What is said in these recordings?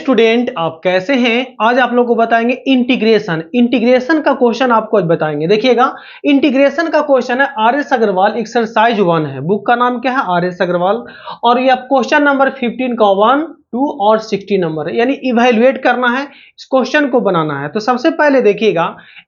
Student, आप कैसे हैं। आज आप लोगों को बताएंगे इंटीग्रेशन का क्वेश्चन आपको आज बताएंगे। देखिएगा, इंटीग्रेशन का क्वेश्चन है आर एस अग्रवाल एक्सरसाइज 1 है। बुक का नाम क्या है? R S Agrawal. और ये क्वेश्चन नंबर 15 का 1, 2 और 16 नंबर है, यानी इवेल्युएट करना है, इस क्वेश्चन को बनाना है। तो सबसे पहले देखिएगा,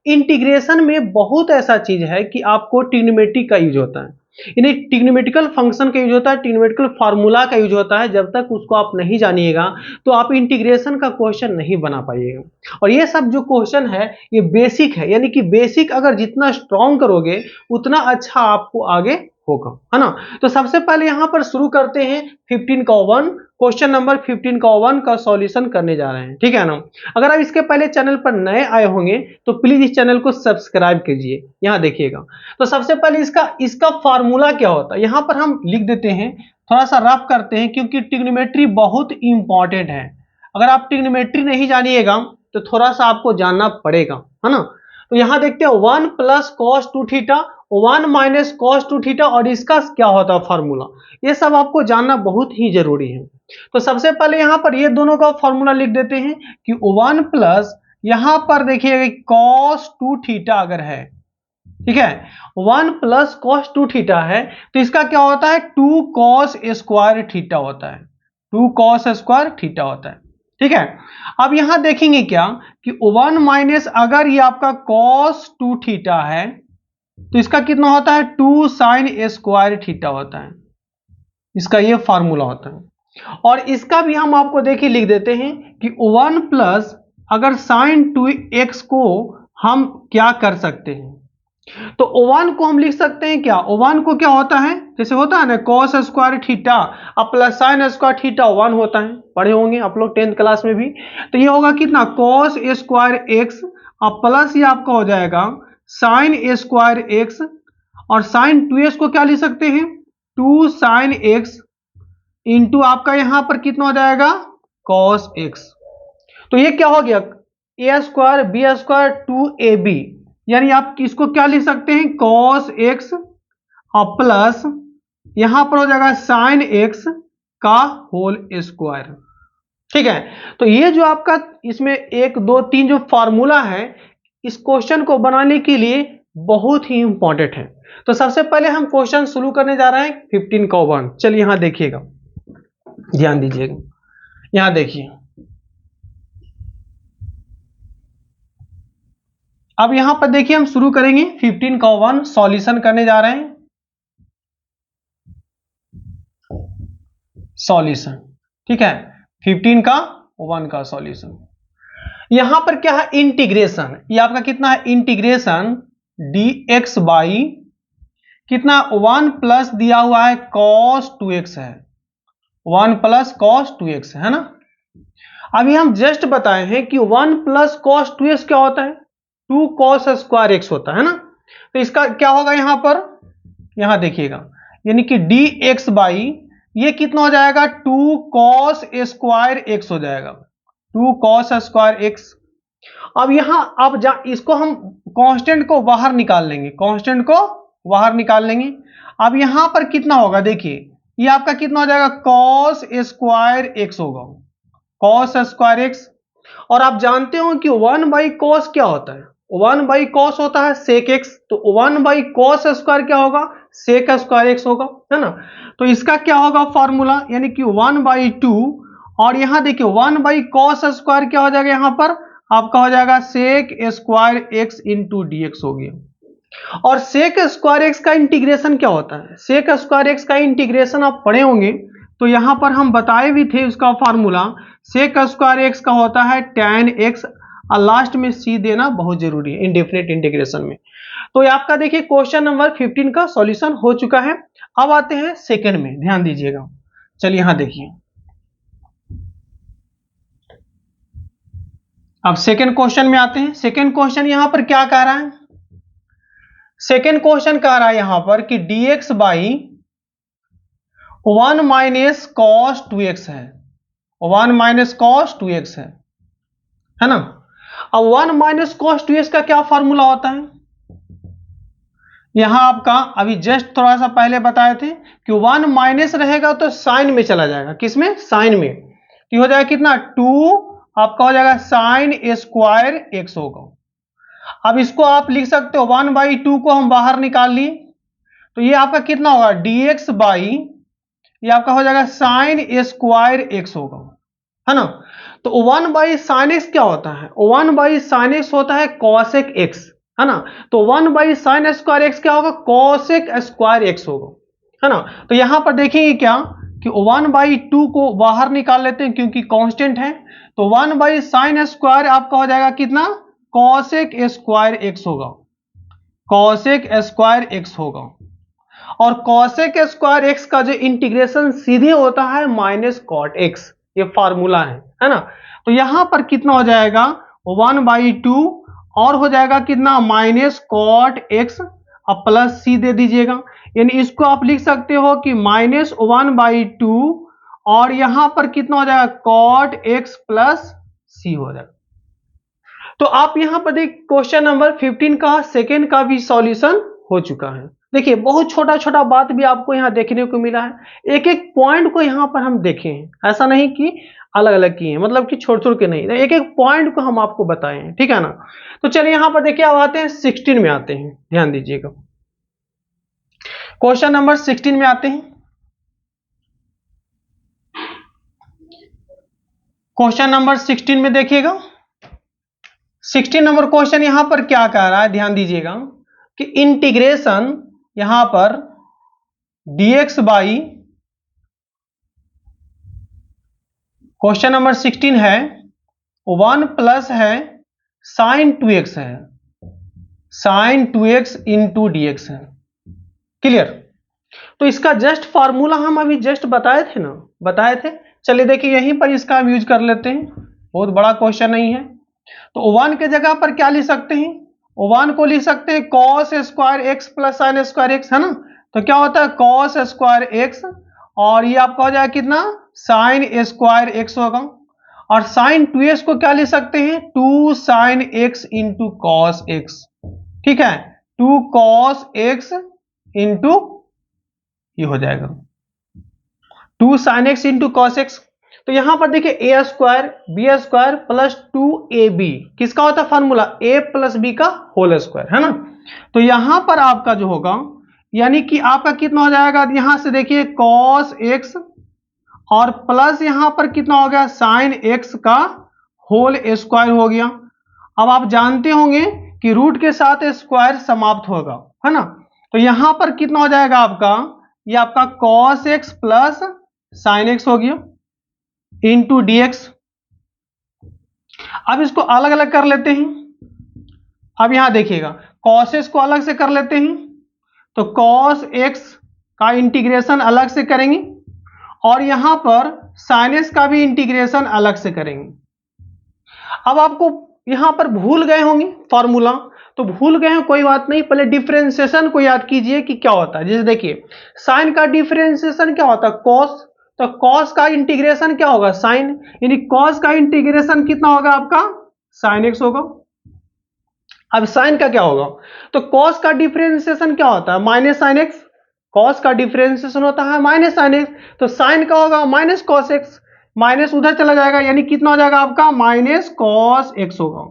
इंटीग्रेशन में बहुत ऐसा चीज है कि आपको ट्रिग्नोमेट्री का यूज होता है, यानी ट्रिग्नोमेट्रिकल फंक्शन का यूज होता है, ट्रिग्नोमेट्रिकल फार्मूला का यूज होता है। जब तक उसको आप नहीं जानिएगा तो आप इंटीग्रेशन का क्वेश्चन नहीं बना पाइएगा। और ये सब जो क्वेश्चन है ये बेसिक है, यानी कि बेसिक अगर जितना स्ट्रॉन्ग करोगे उतना अच्छा आपको आगे होगा, है ना। तो सबसे पहले यहां पर शुरू करते हैं 15 का 1, क्वेश्चन नंबर 15 का 1 का सॉल्यूशन करने जा रहे हैं, ठीक है ना। अगर आप इसके पहले चैनल पर नए आए होंगे तो प्लीज इस चैनल को सब्सक्राइब कीजिए। यहां देखिएगा, तो सबसे पहले इसका फार्मूला क्या होता है यहां पर हम लिख देते हैं, थोड़ा सा रफ करते हैं, क्योंकि ट्रिग्नोमेट्री बहुत इंपॉर्टेंट है। अगर आप ट्रिग्नोमेट्री नहीं जानिएगा तो थोड़ा सा आपको जानना पड़ेगा, है ना। तो यहां देखते हैं 1 plus cos 2 theta, 1 minus cos 2 theta, और इसका क्या होता है फार्मूला, ये सब आपको जानना बहुत ही जरूरी है। तो सबसे पहले यहां पर ये दोनों का फार्मूला लिख देते हैं कि 1 प्लस, यहां पर देखिएगा कॉस 2 थीटा अगर है, ठीक है, 1 प्लस कॉस 2 थीटा है तो इसका क्या होता है 2 कॉस स्क्वायर थीटा होता है, 2 कॉस स्क्वायर थीटा होता है, ठीक है। अब यहां देखेंगे क्या कि 1 माइनस, अगर ये आपका कॉस 2 थीटा है तो इसका कितना होता है 2 साइन स्क्वायर थीटा होता है, इसका ये फार्मूला होता है। और इसका भी हम आपको देखिए लिख देते हैं कि 1 प्लस, अगर साइन 2x को हम क्या कर सकते हैं, तो O1 को हम लिख सकते हैं क्या, O1 को क्या होता है, जैसे होता है ना कॉस स्क्वायर थीटा अब प्लस साइन स्क्वायर थीटा 1 होता है, पढ़े होंगे आप लोग 10th क्लास में भी। तो ये होगा कितना कॉस स्क्वायर एक्स, अब प्लस ये आपका हो जाएगा साइन स्क्वायर एक्स, और साइन 2x को क्या लिख सकते हैं 2 साइन एक्स इंटू आपका यहां पर कितना हो जाएगा कॉस एक्स। तो ये क्या हो गया ए स्क्वायर बी स्क्वायर 2ab, यानी आप इसको क्या लिख सकते हैं कॉस एक्स और प्लस यहां पर हो जाएगा साइन एक्स का होल स्क्वायर, ठीक है। तो ये जो आपका इसमें 1 2 3 जो फार्मूला है इस क्वेश्चन को बनाने के लिए बहुत ही इंपॉर्टेंट है। तो सबसे पहले हम क्वेश्चन शुरू करने जा रहे हैं 15 का 1। चलिए यहां देखिएगा, ध्यान दीजिएगा, यहां देखिए। अब यहां पर देखिए हम शुरू करेंगे 15 का 1 सॉल्यूशन करने जा रहे हैं, सॉल्यूशन, ठीक है, 15 का 1 का सॉल्यूशन। यहां पर क्या है इंटीग्रेशन, ये आपका कितना है इंटीग्रेशन dx बाई कितना 1 प्लस दिया हुआ है cos 2x है, 1 प्लस cos 2x है ना। अभी हम जस्ट बताए हैं कि 1 प्लस cos 2x क्या होता है 2 cos स्क्वायर x होता है ना। तो इसका क्या होगा यहां पर, यहां देखिएगा, यानी कि dx बाई ये कितना हो जाएगा 2 cos स्क्वायर x हो जाएगा, 2 cos स्क्वायर x। अब यहां अब इसको हम कांस्टेंट को बाहर निकाल लेंगे, कांस्टेंट को बाहर निकाल लेंगे। अब यहां पर कितना होगा देखिए, ये आपका कितना हो जाएगा cos स्क्वायर x होगा, cos स्क्वायर x। और आप जानते हो कि 1 बाई कॉस क्या होता है, 1 बाई कॉस होता है सेक एक्स, तो 1 बाई कॉस स्क्वायर क्या होगा सेक स्क्वायर एक्स होगा, है ना। तो इसका क्या होगा फार्मूला, यानी कि 1 बाई 2, और यहां देखिए 1 बाई कॉस स्क्वायर क्या हो जाएगा यहां पर आपका हो जाएगा sec square x into d x हो गया। और सेक स्क्वायर एक्स का इंटीग्रेशन क्या होता है, सेक स्क्वायर एक्स का इंटीग्रेशन आप पढ़े होंगे, तो यहां पर हम बताए भी थे उसका फार्मूला, सेक स्क्वायर एक्स का होता है tan x, और लास्ट में सी देना बहुत जरूरी है इंडेफिनिट इंटीग्रेशन में। तो ये आपका देखिए क्वेश्चन नंबर 15 का सॉल्यूशन हो चुका है। अब आते हैं सेकंड में, ध्यान दीजिएगा। चलिए यहां देखिए, अब सेकंड क्वेश्चन में आते हैं। सेकंड क्वेश्चन यहां पर क्या कह रहा है, सेकंड क्वेश्चन कह रहा है यहां पर कि dx by 1 minus cos 2x है, 1 माइनस कॉस 2x है ना। अब 1 माइनस कॉस 2x का क्या फार्मूला होता है, यहां आपका अभी जस्ट थोड़ा सा पहले बताए थे कि 1 माइनस रहेगा तो साइन में चला जाएगा, किसमें साइन में, तो हो जाएगा कितना 2 आपका हो जाएगा साइन स्क्वायर एक्स होगा। अब इसको आप लिख सकते हो 1/2 को हम बाहर निकाल लिए, तो ये आपका कितना होगा dx बाई, ये आपका हो जाएगा साइन स्क्वायर एक्स होगा, है ना। तो 1/sin x क्या होता है, 1/sin x होता है cosec x, है ना। तो 1/sin स्क्वायर एक्स क्या होगा, cosec स्क्वायर एक्स होगा, है ना। तो यहां पर देखेंगे क्या कि 1/2 को बाहर निकाल लेते हैं क्योंकि कांस्टेंट है, तो 1/sin स्क्वायर आपका हो जाएगा कितना, cosec स्क्वायर एक्स होगा, cosec स्क्वायर एक्स होगा। और cosec स्क्वायर एक्स का जो इंटीग्रेशन सीधे होता है माइनस कॉट एक्स, ये फार्मूला है ना। तो यहां पर कितना हो जाएगा 1/2 और हो जाएगा कितना माइनस कॉट एक्स, अब प्लस सी दे दीजिएगा, यानी इसको आप लिख सकते हो कि -1/2 और यहां पर कितना हो जाएगा कॉट एक्स प्लस सी हो जाएगा। तो आप यहां पर देख क्वेश्चन नंबर 15 का सेकेंड का भी सॉल्यूशन हो चुका है। देखिए बहुत छोटा छोटा बात भी आपको यहाँ देखने को मिला है, एक एक पॉइंट को यहाँ पर हम देखे हैं, ऐसा नहीं कि अलग अलग किए हैं, मतलब कि छोड़ छोड़ के नहीं, एक एक पॉइंट को हम आपको बताए हैं, ठीक है ना। तो चलिए यहाँ पर देखिए अब आते हैं 16 में आते हैं, ध्यान दीजिएगा क्वेश्चन नंबर 16 में आते हैं। क्वेश्चन नंबर 16 में देखिएगा 16 नंबर क्वेश्चन यहां पर क्या कह रहा है, ध्यान दीजिएगा कि इंटीग्रेशन यहां पर dx बाई, क्वेश्चन नंबर 16 है 1 प्लस है साइन 2x है, साइन 2x इंटू dx है, क्लियर। तो इसका जस्ट फार्मूला हम अभी जस्ट बताए थे ना, बताए थे। चलिए देखिए यहीं पर इसका हम यूज कर लेते हैं, बहुत बड़ा क्वेश्चन नहीं है। तो 1 के जगह पर क्या लिख सकते हैं, 1 को लिख सकते हैं cos square x plus sine square x, है ना। तो क्या होता है कॉस स्क्वायर एक्स और ये आपका हो जाएगा कितना साइन स्क्वायर एक्स होगा, और साइन 2x को क्या लिख सकते हैं 2 sine x into cos x, ठीक है, 2 कॉस एक्स इंटू ये हो जाएगा 2 sine x into cos x. तो यहां पर देखिए a square b square plus 2ab किसका होता है फार्मूला a प्लस बी का होल स्क्वायर, है ना। तो यहां पर आपका जो होगा यानी कि आपका कितना हो जाएगा, यहां से देखिए cos x और प्लस यहां पर कितना हो गया साइन x का होल स्क्वायर हो गया। अब आप जानते होंगे कि रूट के साथ स्क्वायर समाप्त होगा, है ना। तो यहां पर कितना हो जाएगा आपका, ये आपका cos x plus sign x हो गया इंटू dx। अब इसको अलग अलग कर लेते हैं। अब यहां देखिएगा cos x को अलग से कर लेते हैं, तो cos x का इंटीग्रेशन अलग से करेंगे और यहां पर sin x का भी इंटीग्रेशन अलग से करेंगे। अब आपको यहां पर भूल गए होंगे फॉर्मूला, तो भूल गए हैं कोई बात नहीं, पहले डिफरेंशिएशन को याद कीजिए कि क्या होता है। जैसे देखिए साइन का डिफरेंशिएशन क्या होता है cos, तो cos का इंटीग्रेशन क्या होगा साइन, यानी cos का इंटीग्रेशन कितना होगा आपका sin x होगा। अब साइन का क्या होगा, तो cos का डिफरेंशिएशन क्या होता है माइनस साइन एक्स, cos का डिफरेंशिएशन होता है माइनस साइन एक्स, तो साइन का होगा माइनस cos x, माइनस उधर चला जाएगा यानी कितना हो जाएगा आपका माइनस cos x होगा,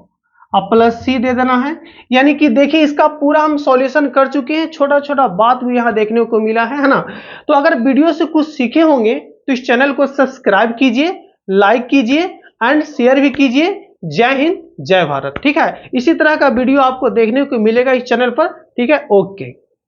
अब प्लस सी दे देना है। यानी कि देखिए इसका पूरा हम सॉल्यूशन कर चुके हैं, छोटा छोटा बात भी यहाँ देखने को मिला है ना। तो अगर वीडियो से कुछ सीखे होंगे तो इस चैनल को सब्सक्राइब कीजिए, लाइक कीजिए एंड शेयर भी कीजिए। जय हिंद जय भारत, ठीक है। इसी तरह का वीडियो आपको देखने को मिलेगा इस चैनल पर, ठीक है। ओके।